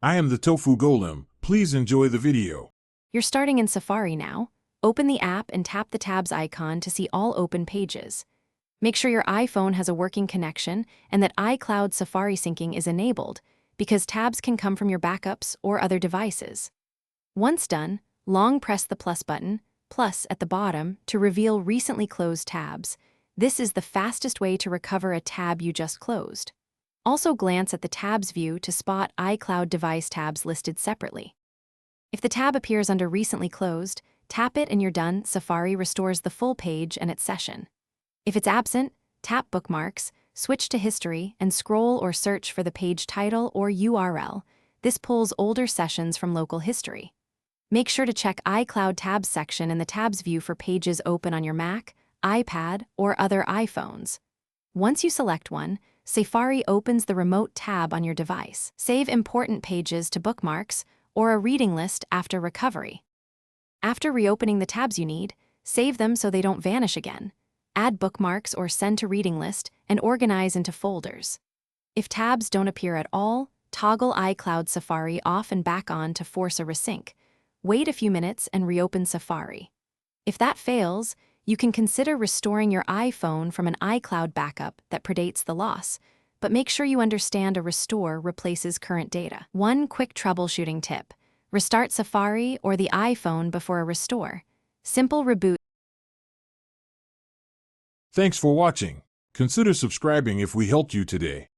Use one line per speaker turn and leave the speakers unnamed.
I am the Tofu Golem. Please enjoy the video.
You're starting in Safari now. Open the app and tap the tabs icon to see all open pages. Make sure your iPhone has a working connection and that iCloud Safari syncing is enabled, because tabs can come from your backups or other devices. Once done, long press the plus button, plus at the bottom, to reveal recently closed tabs. This is the fastest way to recover a tab you just closed. Also glance at the tabs view to spot iCloud device tabs listed separately. If the tab appears under recently closed, tap it and you're done. Safari restores the full page and its session. If it's absent, tap Bookmarks, switch to History, and scroll or search for the page title or URL. This pulls older sessions from local history. Make sure to check iCloud Tabs section in the Tabs view for pages open on your Mac, iPad, or other iPhones. Once you select one, Safari opens the remote tab on your device. Save important pages to Bookmarks or a reading list after recovery. After reopening the tabs you need, save them so they don't vanish again. Add bookmarks or send to reading list and organize into folders. If tabs don't appear at all, toggle iCloud Safari off and back on to force a resync. Wait a few minutes and reopen Safari. If that fails, you can consider restoring your iPhone from an iCloud backup that predates the loss, but make sure you understand a restore replaces current data. One quick troubleshooting tip: restart Safari or the iPhone before a restore. Simple reboot.
Thanks for watching. Consider subscribing if we helped you today.